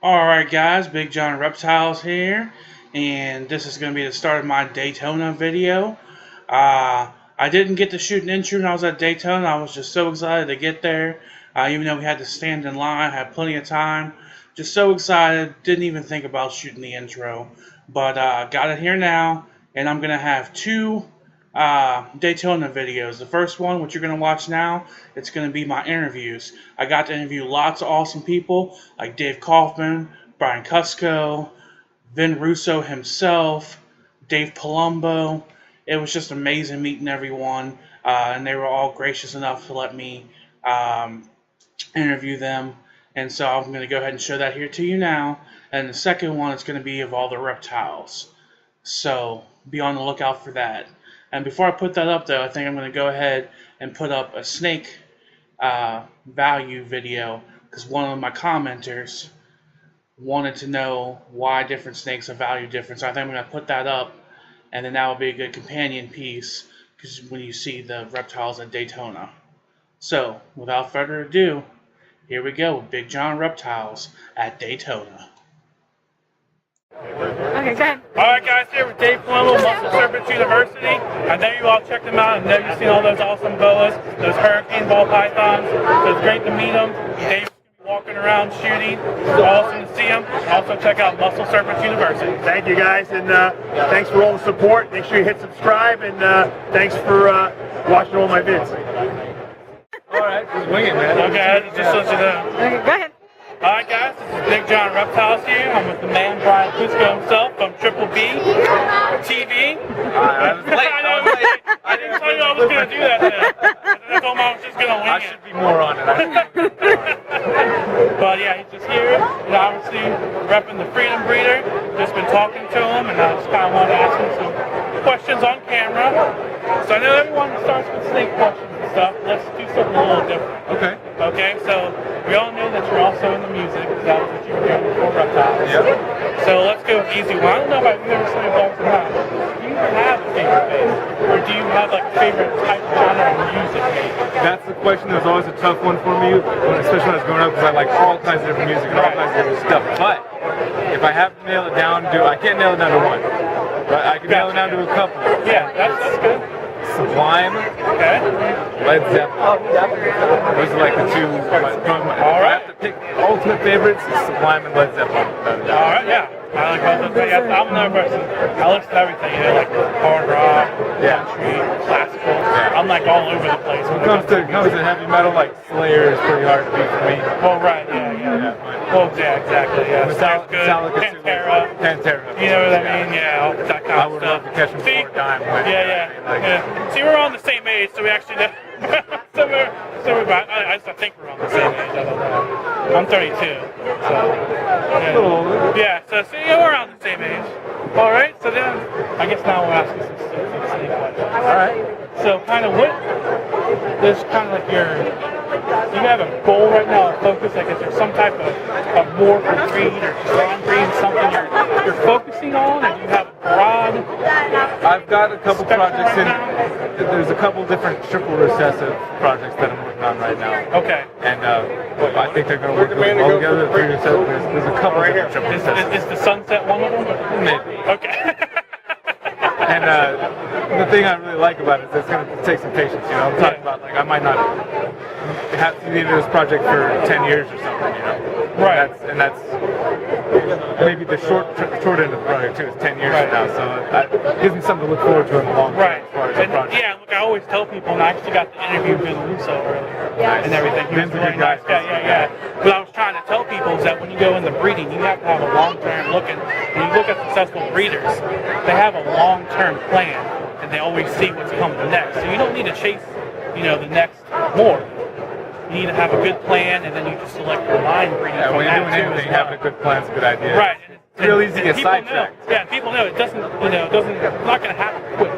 Alright guys, Big John Reptiles here, and this is going to be the start of my Daytona video. I didn't get to shoot an intro when I was at Daytona. I was just so excited to get there, even though we had to stand in line, had plenty of time. Just so excited, didn't even think about shooting the intro. But got it here now, and I'm going to have two Daytona videos. The first one, which you're going to watch now, it's going to be my interviews. I got to interview lots of awesome people like DAV KAUFMAN, Brian Kusko, VIN Russo himself, Dave Palumbo. It was just amazing meeting everyone, and they were all gracious enough to let me interview them. And so I'm going to go ahead and show that here to you now. And the second one is going to be of all the reptiles. So be on the lookout for that. And before I put that up, though, I think I'm going to go ahead and put up a snake value video, because one of my commenters wanted to know why different snakes are valued different. So I think I'm going to put that up, and then that will be a good companion piece because when you see the reptiles at Daytona. So without further ado, here we go with Big John Reptiles at Daytona. Okay, go ahead. Alright guys, here with Dave Palumbo, Serpents University. I know you all checked them out. I know you've seen all those awesome boas, those hurricane ball pythons. So it's great to meet them. Dave's going to be walking around shooting. It's awesome to see him. Also check out Serpents University. Thank you guys, and thanks for all the support. Make sure you hit subscribe, and thanks for watching all my vids. Alright, just wing it, man. Okay, just let you know. Okay, go ahead. Alright guys, this is Big John Reptiles here. I'm with the man Brian Kusko himself from Triple B TV. I was late. I didn't tell you I was going to do that then. I told him I was just going to wing it. I should be more on it. But yeah, he's just here, and obviously repping the Freedom Breeder. Just been talking to him, and I just kind of wanted to ask him some questions on camera. So I know everyone starts with snake questions and stuff. Let's do something a little different. Okay. Okay, so we all know that you're also in the music, because that was what you were doing before Reptiles. Yep. So let's go with easy one. I don't know about you ever seen dogs or not. Do you have a favorite band? Or do you have like a favorite type of genre of music maybe? That's the question that was always a tough one for me, especially when I was growing up, because I like all kinds of different music and all kinds of different stuff. But if I have to nail it down, I can't nail it down to one. But I can nail it down to a couple. Yeah, that's good. Sublime, Okay. Led Zeppelin. Those are like the two. All right. I have to pick ultimate favorites, Sublime and Led Zeppelin. All right, yeah. I like both of those. Yeah, I'm another person. I listen to everything, you know, like hard rock, country, classical. Yeah. I'm like all over the place. When it comes to heavy metal, like Slayer is pretty hard to beat for me. Well, right, yeah. Well, yeah, exactly, yeah. Sounds good. Pantera. You know what I mean? Yeah, all that kind of stuff. I would love to catch him for a dime. Yeah. See, we're all the same age, so we actually know. so we're about, I think we're on the same age. I don't know. I'm 32, so yeah. So see, we're around the same age. All right. So then, I guess now we'll ask you some snake questions. All right. So kind of what? There's kind of like do you have a goal right now, a focus? Like, is there some type of morph or breed or design breed, something you're focusing on, or do you have a broad? I've got a couple projects there's a couple different triple recessive projects that I'm working on right now. Okay. And I think they're going to work really well together. There's a couple different triple recessives. Is the Sunset one of them? Maybe. Okay. And the thing I really like about it is it's going to take some patience. You know, I'm talking about like I might not have to do this project for 10 years or something. You know, right? And that's maybe the short end of the project too. Is 10 years from now, so it gives me something to look forward to in the long term. Right. As far as the project. Yeah. Look, I always tell people, and I actually got to interview VIN Russo earlier and everything. He was Vin's a good guy. Yeah. What I was trying to tell people is that when you go into breeding, you have to have a long-term look. And when you look at successful breeders, they have a long-term plan, and they always see what's coming next. So you don't need to chase, the next morph. You need to have a good plan, and then you just select your line breeding. Yeah, when you're doing anything, having a good plan is a good idea. Right. It's real easy to get sidetracked. Yeah, people know it doesn't. It's not going to happen quick.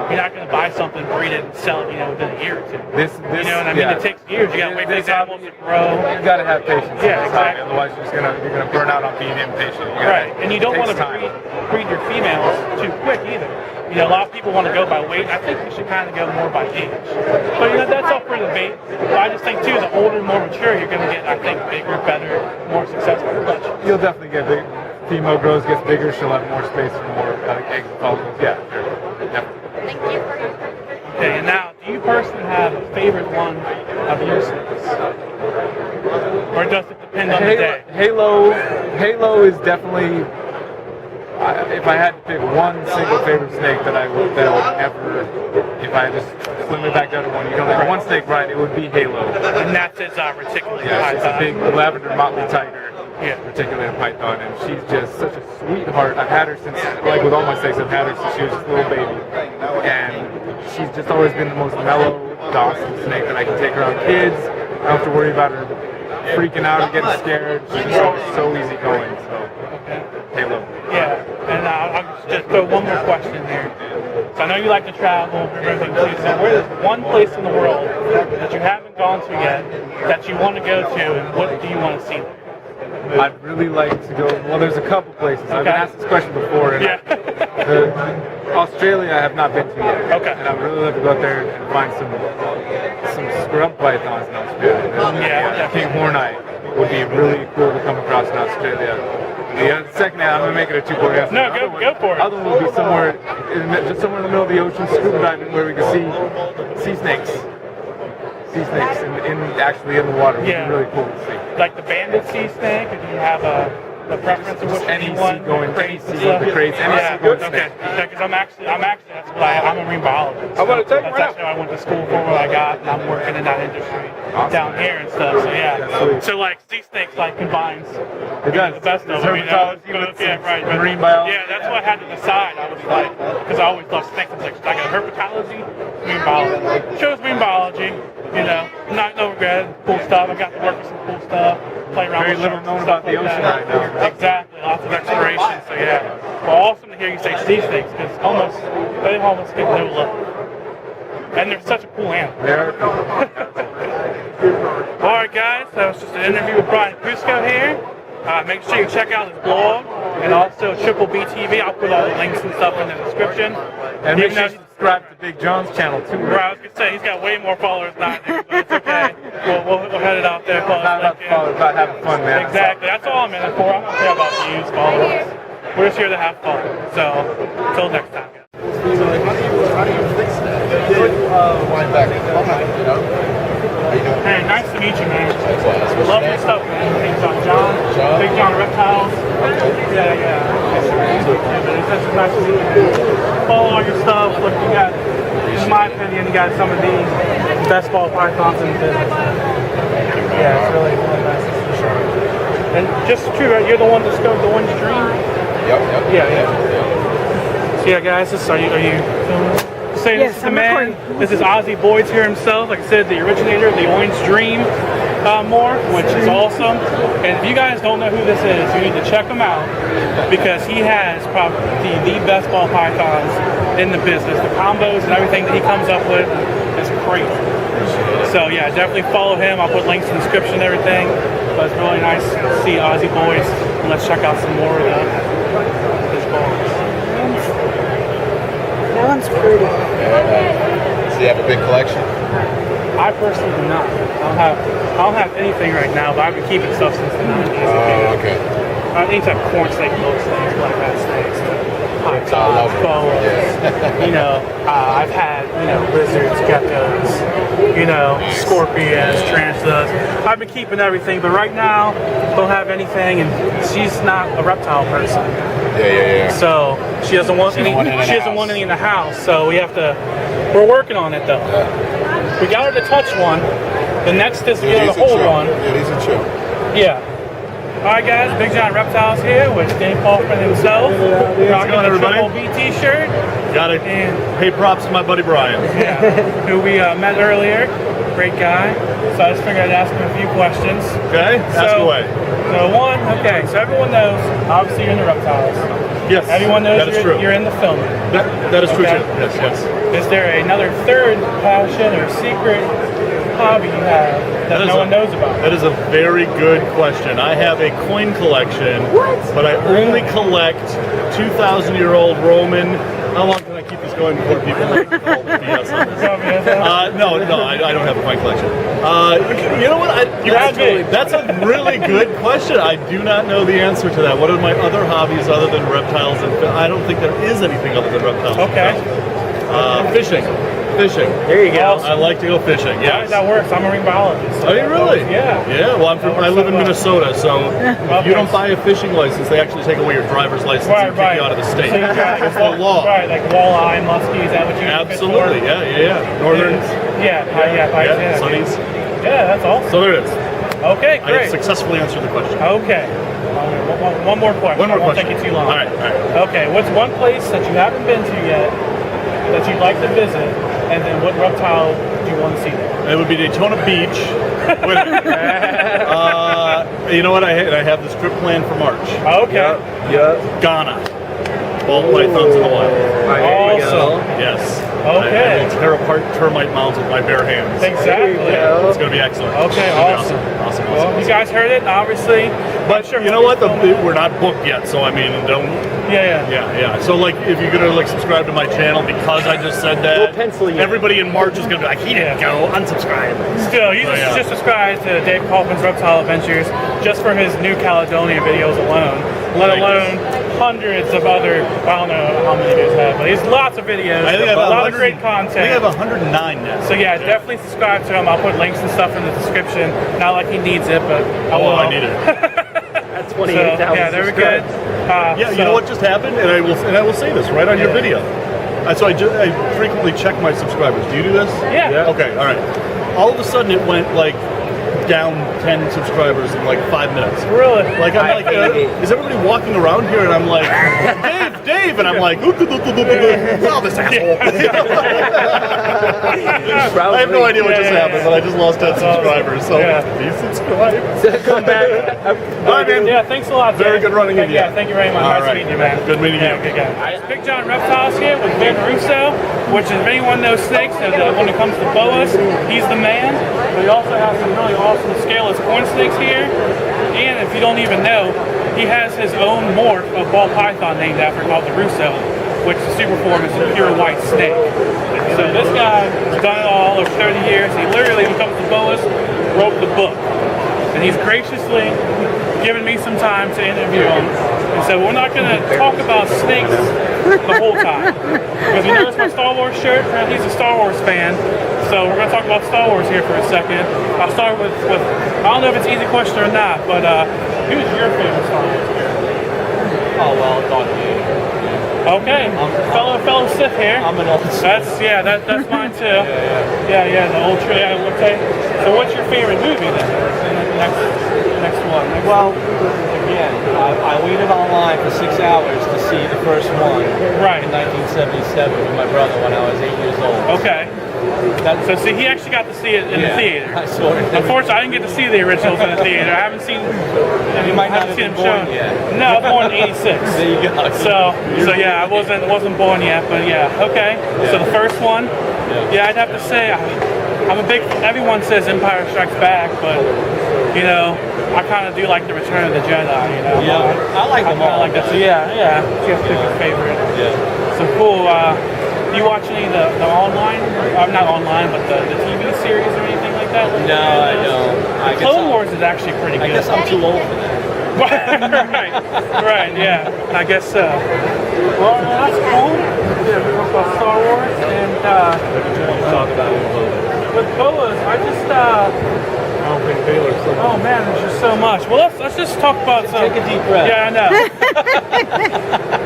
You're not going to buy something, breed it, and sell it, within a year or two. You know what I mean? It takes years. You got to wait for these animals to grow. You got to have patience. Yeah, exactly. Otherwise, you're gonna burn out on being impatient. Right, and you don't want to breed your females too quick either. A lot of people want to go by weight. I think we should kind of go more by age. But that's up for debate. But I just think too, the older, more mature, you're going to get, I think, bigger, better, more successful. But you'll definitely get big. Female grows, gets bigger, she'll have more space for more eggs and follicles. Yeah, sure. Definitely. Thank you. Okay, and now, do you personally have a favorite one of your snakes? Or does it depend on the day? Halo is definitely. If I had to pick one single favorite snake that I would never, if I just slim it back down to one, you know, like one snake, right? It would be Halo. And that's his reticulated Yeah, she's a python. big lavender motley tiger. Yeah. Reticulated python, and she's just such a sweetheart. I've had her since, like with all my snakes, I've had her since she was just a little baby, and she's just always been the most mellow, docile snake that I can take around kids. I don't have to worry about her freaking out or getting scared. She's so easy going. So, Halo. Yeah, and I'll just throw one more question here. So I know you like to travel and everything too. So where is one place in the world that you haven't gone to yet that you want to go to, and what do you want to see there? I'd really like to go. Well, there's a couple places. I've been asked this question before. And Yeah. Australia, I have not been to yet. Okay. And I'd really love to go out there and find some scrub pythons in Australia. Yeah. King Hornite would be really cool to come across in Australia. The second half, I'm gonna make it a two-part answer. No, go for it. Other one would be somewhere, just somewhere in the middle of the ocean, scuba diving, where we could see sea snakes. Sea snakes actually in the water. Would be really cool to see. Like the banded sea snake, or do you have a preference of which Any one? sea going, any sea with the crates, any sea going Okay. snake. Because I'm actually that's what I'm a marine biologist. I'm gonna tell you That's right actually what I went to school for, what I got, and I'm working in that industry down here and stuff. So yeah. Sweet. So like sea snakes like combines It does. the best of It's them. herpetology with Yeah, right. But, marine biology. yeah, that's what I had to decide. I was like, because I always love snakes. I was like, I got herpetology, marine biology. Chose marine biology. You know, not no regret. Cool stuff. I got to work with some cool stuff. Play around Very with little sharks known and stuff about the like ocean that. right now. Exactly. Lots of exploration. So yeah. Well, awesome to hear you say sea snakes because they almost get no love. And they're such a cool animal. All right, guys. That was just an interview with Brian Kusko here. Make sure you check out his blog and also Triple B TV. I'll put all the links and stuff in the description. And make Even sure though you subscribe to Big John's channel too. Right, I was gonna say he's got way more followers than I do, but it's okay. We'll head it out there. It's not about the followers, about having fun, man. Exactly. That's all I'm in it for. I don't care about views, followers. We're just here to have fun. So, until next time, guys. Hey, nice to meet you, man. Love your stuff, man. Thanks on John. Big John Reptiles. Yeah. It's just nice to meet you, man. Follow all your stuff. Look, you got, in my opinion, you got some of the best ball pythons in the business. Yeah, it's really nice to see. And just true, right? You're the one that discovered the Orange Dream? Yep. Yeah. So yeah, guys, are you filming? Say Yes, this is the I'm man. recording. This is Ozzy Boids here himself. Like I said, the originator of the Orange Dream which is awesome. And if you guys don't know who this is, you need to check him out because he has probably the best ball pythons in the business. The combos and everything that he comes up with is crazy. So yeah, definitely follow him. I'll put links in the description and everything. But it's really nice to see Ozzy Boids. And let's check out some more of his balls. That one's pretty. So you have a big collection? I personally do not. I don't have anything right now, but I've been keeping stuff since the 90s. Oh, okay. Any type of corn snake, milk snakes, black bat snakes, love pythons, it. boas. I've had, lizards, geckos, scorpions, tarantulas. I've been keeping everything, but right now, don't have anything, and she's not a reptile person. Yeah. So she doesn't want any. She doesn't want any in the house. So we have to. We're working on it though. We got her to touch one. The next is to get her to hold one. Yeah, these are chill. Yeah. All right, guys. Big John Reptiles here with Dave Kaufman himself. Rocking going, the everybody? Triple B T-shirt. Got to pay props to my buddy Brian. Yeah. Who we met earlier. Great guy. So I just figured I'd ask him a few questions. Okay, ask away. So everyone knows. Obviously, you're in the reptiles. Yes, Everyone knows that is true. you're in the filming. That is true Okay. too. Yes. Is there another third passion or secret hobby you have that no one knows about? That is a very good question. I have a coin collection, but I only collect 2,000-year-old Roman. How long can I keep this going before people call BS on this? No, I don't have a coin collection. You know what? That's a really good question. I do not know the answer to that. What are my other hobbies other than reptiles? And I don't think there is anything other than reptiles. Okay. Fishing. There you go. I like to go fishing. Yeah, that works. I'm a marine biologist. So are you really? Yeah. Yeah. Well, I live in Minnesota, so if you don't buy a fishing license, they actually take away your driver's license and kick you out of the state. So you got, it's the law. Right, like walleye, muskie. Is that what you? Absolutely. Yeah. Northerns. Yeah. Sunnies. Yeah, that's awesome. So there it is. Okay, great. I have successfully answered the question. Okay. One more question. One more question. Won't take you too long. All right. Okay, what's one place that you haven't been to yet that you'd like to visit, and then what reptile do you want to see there? It would be Daytona Beach. You know what? I have this trip planned for March. Okay. Yeah. Ghana. Ball pythons in the wild. Awesome. Yes. Okay. I tear apart termite mounds with my bare hands. Exactly. It's going to be excellent. Okay, awesome. Well, you guys heard it, obviously. But you know what? We're not booked yet, so I mean, don't. Yeah. So like, if you're gonna like subscribe to my channel because I just said that, we'll pencil you. Everybody in March is gonna be like, he didn't go, unsubscribe. Still, you just subscribe to Dave Kaufman's Reptile Adventures just for his New Caledonia videos alone, let alone hundreds of other. I don't know how many videos have, but he's lots of videos. I think a lot of great content. I think I have 109 now. So yeah, definitely subscribe to him. I'll put links and stuff in the description. Not like he needs it, but I need it. That's 28,000. So, yeah, there we go. You know what just happened, and I will say this right on your video. So I frequently check my subscribers. Do you do this? Yeah. Okay. All right. All of a sudden, it went like down 10 subscribers in like 5 minutes. Really? Like I'm like, is everybody walking around here? And I'm like, Dave, and I'm like, oh, this asshole. I have no idea what just happened, but I just lost 10 subscribers. So please subscribe. Come back. Bye, man. Yeah, thanks a lot. Very good running with you. Yeah, thank you very much. Nice meeting you, man. Good meeting you. Good guy. It's Big John Reptiles here with VIN Russo, which if anyone knows snakes, when it comes to boas, he's the man. But he also has some really awesome scaleless corn snakes here. And if you don't even know, he has his own morph of ball python named after called the Russo, which the super form is a pure white snake. So this guy has done it all over 30 years. He literally, when it comes to boas, wrote the book. And he's graciously given me some time to interview him. And so we're not going to talk about snakes the whole time. Because you notice my Star Wars shirt? He's a Star Wars fan. So we're going to talk about Star Wars here for a second. I'll start with I don't know if it's an easy question or not, but who's your favorite Star Wars character? Oh, well, Darth Vader. Okay, fellow Sith here. I'm an old That's mine too. Yeah, the old trilogy. Okay. So what's your favorite movie then? Next one. Well, again, I waited online for 6 hours to see the first one. Right. In 1977 with my brother when I was 8 years old. Okay. So see, he actually got to see it in the theater. I saw it. Unfortunately, I didn't get to see the originals in the theater. I haven't seen. You might not have seen been them born shown. yet. No, I was born in '86. There you go. So yeah, I wasn't born yet, but yeah, okay. Yeah. So the first one, yeah, I'd have to say I'm a big. Everyone says Empire Strikes Back, but you know, I kind of do like the Return of the Jedi. You know. Yeah, I like them all. I like that. So yeah. Just pick your favorite. Yeah. So cool. Do you watch any of the online? Not online, but the TV series or anything like that? No, I don't. Clone Wars is actually pretty good. I guess I'm too old for that. right, yeah, I guess so. Well, that's cool. Yeah, we talk about Star Wars and talk about it. with boas, I don't think Taylor's so oh man, there's just so much. Well, let's just talk about some. Take a deep breath. Yeah, I know.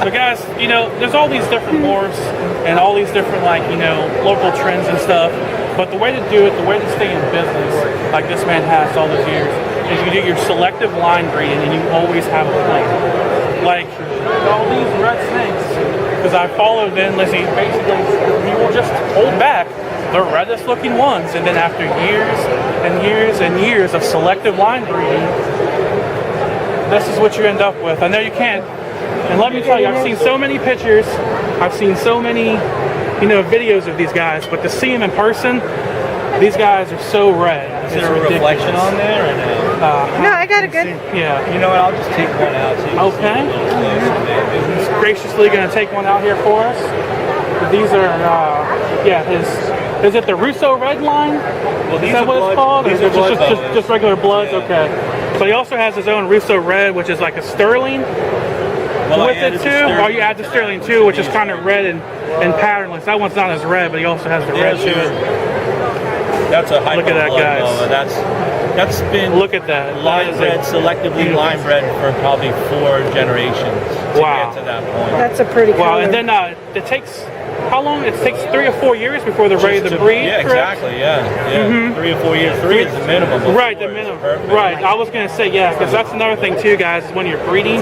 So guys, you know, there's all these different morphs and all these different local trends and stuff. But the way to do it, the way to stay in business, like this man has all those years, is you do your selective line breeding and you always have a plan. Like all these red snakes, because I followed then, Lizzie, basically you will just hold back the reddest looking ones, and then after years and years and years of selective line breeding, this is what you end up with. I know you can't, and let me tell you, I've seen so many pictures, I've seen so many videos of these guys, but to see them in person, These guys are so red. Is there a reflection on there or no? No, I got a good. Yeah. You know what? I'll just take one out. So you can Okay. see a little closer, maybe. He's graciously going to take one out here for us. These are, yeah, is it the Russo red line? Well, Is these that are what blood, it's called? Or these is are it blood colors. just regular bloods? Yeah. Okay. But he also has his own Russo red, which is like a sterling Well, I with it added too. the sterling. Or you add the sterling too, which is kind of red and patternless. That one's not as red, but he also has the Yeah, red sure. too. That's a hypo Look at that, blood guys. color. That's been Look at that. line That is bred, a- selectively line bred for probably 4 generations to Wow. get to that point. That's a pretty Wow, color. and then it takes, how long? It takes 3 or 4 years before they're ready to breed, Yeah, correct? exactly. Yeah. 3 or 4 years. 3 is the minimum. of Right, 4 the is minimum. perfect. Right, I was gonna say yeah, because that's another thing too, guys. Is when you're breeding,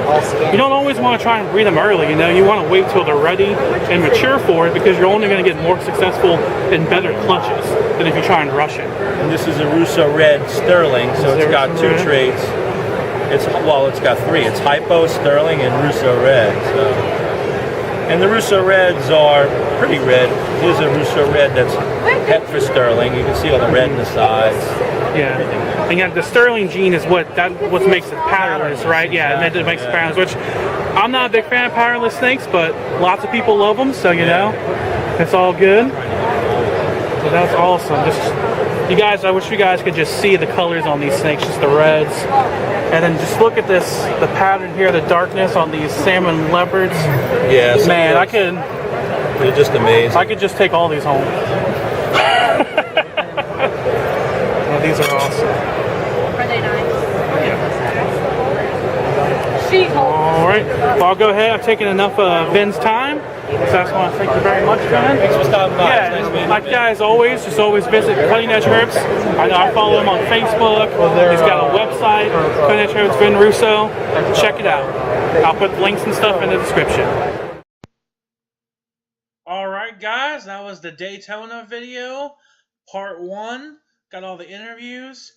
you don't always want to try and breed them early. You know, you want to wait till they're ready and mature for it, because you're only going to get more successful and better clutches than if you try and rush it. And this is a Russo Red Sterling, so it's got Russo 2 Red. traits. It's got 3. It's Hypo, Sterling, and Russo Red. So, and the Russo Reds are pretty red. Here's a Russo Red that's het for Sterling. You can see all the red in the sides. Yeah, and yeah, the sterling gene is what makes it patternless, right? Yeah, and that makes it patternless. Which I'm not a big fan of patternless snakes, but lots of people love them, so you know, it's all good. So that's awesome. You guys, I wish you guys could just see the colors on these snakes, just the reds. And then just look at this, the pattern here, the darkness on these salmon leopards. Yeah, Man, they're just amazing. I could just take all these home. Well, these are awesome. Are they nice? All right, well, I'll go ahead. I've taken enough of Vin's time. So I just want to thank you very much, Vin. Thanks for stopping by. Yeah, It's nice meeting you, like man. guys always, just always visit Cutting Edge Herps. I follow him on Facebook. He's got a website, Cutting Edge Herps, Vin Russo. Check it out. I'll put links and stuff in the description. Alright guys, that was the Daytona video, part 1. Got all the interviews.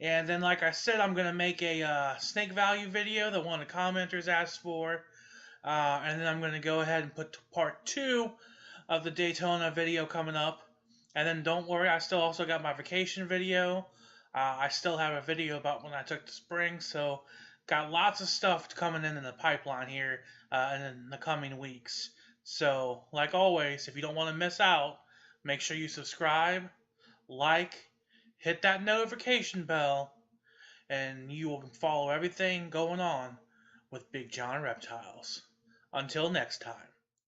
And then like I said, I'm going to make a snake value video that one of the commenters asked for. And then I'm going to go ahead and put part 2 of the Daytona video coming up. And then don't worry, I still also got my vacation video. I still have a video about when I took the spring. So got lots of stuff coming in the pipeline here in the coming weeks. So like always, if you don't want to miss out, make sure you subscribe, like, hit that notification bell, and you will follow everything going on with Big John Reptiles. Until next time.